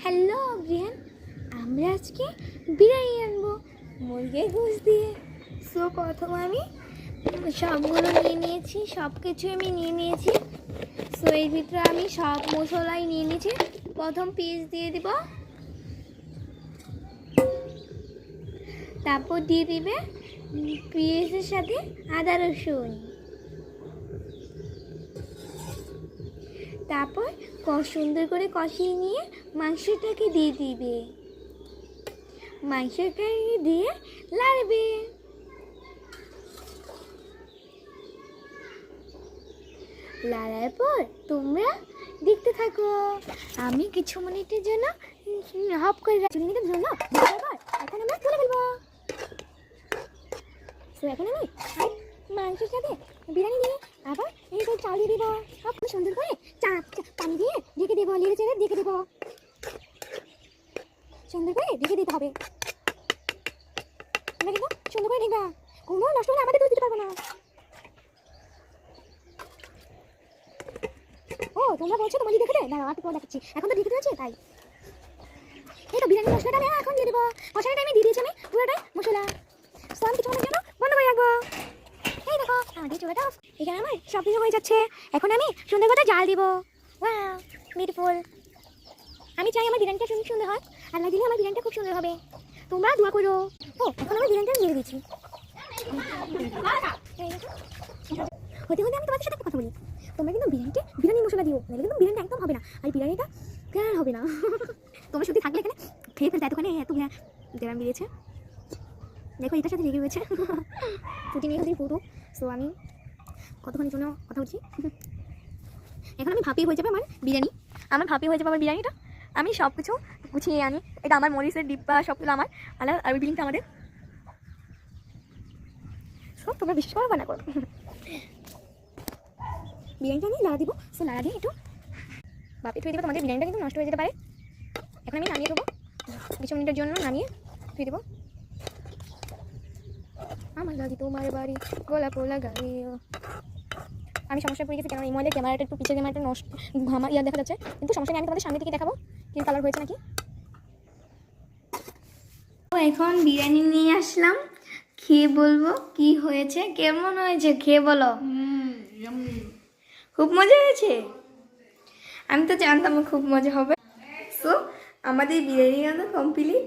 Hello Brian, আমরা আজকে বিরিয়ানি আনবো মুরগির গোশত দিয়ে। সো প্রথম আমি সবগুলো নিয়ে নিয়েছি, সব কিছু আমি নিয়ে নিয়েছি। সো এর ভিতরে আমি সব মশলাই নিয়ে নিয়েছি। প্রথম পিস দিয়ে দিব, তারপর দিয়ে দিবে পিসের সাথে আদা রসুন, তারপর সুন্দর করে কষিয়ে নিয়ে মাংসটাকে দিয়ে দিবে, মাংসটাকে দিয়ে লাড়বে। লাড়ার পর তোমরা দেখতে থাকো। আমি কিছু মিনিটের জন্য হপ করে মিনিটের জন্য এখন আমরা তুলে ফেলবো। তো এখন আমি মাংসের সাথে বিরিয়ানি দিয়ে আবার এই সব চাল দিয়ে দেবো, সব খুব সুন্দর করে পানি দিয়ে ঢেকে দেবো, নেড়ে চেড়ে ঢেকে দেবো, সুন্দর করে ঢেকে দিতে হবে। আমরা কিন্তু সুন্দর করে ঢেকবা, কোনো নষ্ট হলে আমাদের তো দিতে পারবো না। ও তোমরা বলছো তোমার দেখে দেয় না, আর পর দেখাচ্ছি। এখন তো ঢেকে দিয়েছে, তাই এই তো বিরিয়ানি মশলাটা আমি এখন দিয়ে দেবো। মশলাটা আমি দিয়ে দিয়েছি, আমি পুরোটাই মশলা। সো আমি কিছুক্ষণের জন্য বন্ধ করে রাখবো। এই দেখো আমাদের চুলাটা এখানে আমার সব কিছু হয়ে যাচ্ছে। এখন আমি সুন্দর করে জাল দিব। Wow beautiful. আমি চাই আমার বিরিয়ানিটা সুন্দর হয়, আল্লাহ দিলে আমার বিরিয়ানিটা খুব সুন্দর হবে। তোমরা দোয়া করো। ও এখন আমার বিরিয়ানিটা দিয়ে দিচ্ছি। হতে হতে আমি তোমাদের সাথে একটা কথা বলি, তোমরা কিন্তু বিরিয়ানি মশলা দিও, নাহলে কিন্তু বিরিয়ানিটা একদম হবে না, আর বিরিয়ানিটা কেন হবে না। তোমরা সত্যি থাকলে এখানে খেয়ে ফেলতে, এতখানে এত গ্রাম দিয়েছে। দেখো এটার সাথে লেগে রয়েছে ফুটি নিয়ে ওদের পুরো। সো আমি কতক্ষণের জন্য কথা বলছি, এখন আমি ভাপিয়ে হয়ে যাবে আমার বিরিয়ানি। আমার ভাপিয়ে হয়ে যাবে আমার বিরিয়ানিটা। আমি সব কিছু গুছিয়ে আনি, এটা আমার মরিচের ডিব্বা, সবগুলো আমার আলাদা, আর বিরিয়ানিটা আমাদের। সো তোমরা বিশেষ করে বানা করো। বিরিয়ানিটা আমি লাড়া দিব। সো লাড়া দিয়ে একটু ভাপিয়ে থুয়ে দেবো, তোমাদের বিরিয়ানিটা কিন্তু নষ্ট হয়ে যেতে পারে। এখন আমি নামিয়ে দেবো, কিছু মিনিটের জন্য নামিয়ে থুয়ে দেবো। আমার দাদি তোমার বাড়ি গোলা পোলা গাড়ি। আমি সমস্যা পড়ে গেছি, কেন এই মোবাইলের ক্যামেরাটা একটু পিছের ক্যামেরাটা নষ্ট ঘামা ইয়া দেখা যাচ্ছে, কিন্তু সমস্যা নেই, আমি তোমাদের সামনে থেকে দেখাবো কি কালার হয়েছে নাকি। তো এখন বিরিয়ানি নিয়ে আসলাম, খেয়ে বলবো কি হয়েছে, কেমন হয়েছে খেয়ে বলো। খুব মজা হয়েছে, আমি তো জানতাম খুব মজা হবে। সো আমাদের বিরিয়ানি রান্না কমপ্লিট।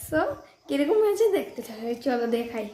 সো কিরকম হয়েছে দেখতে চাই, চলো দেখাই।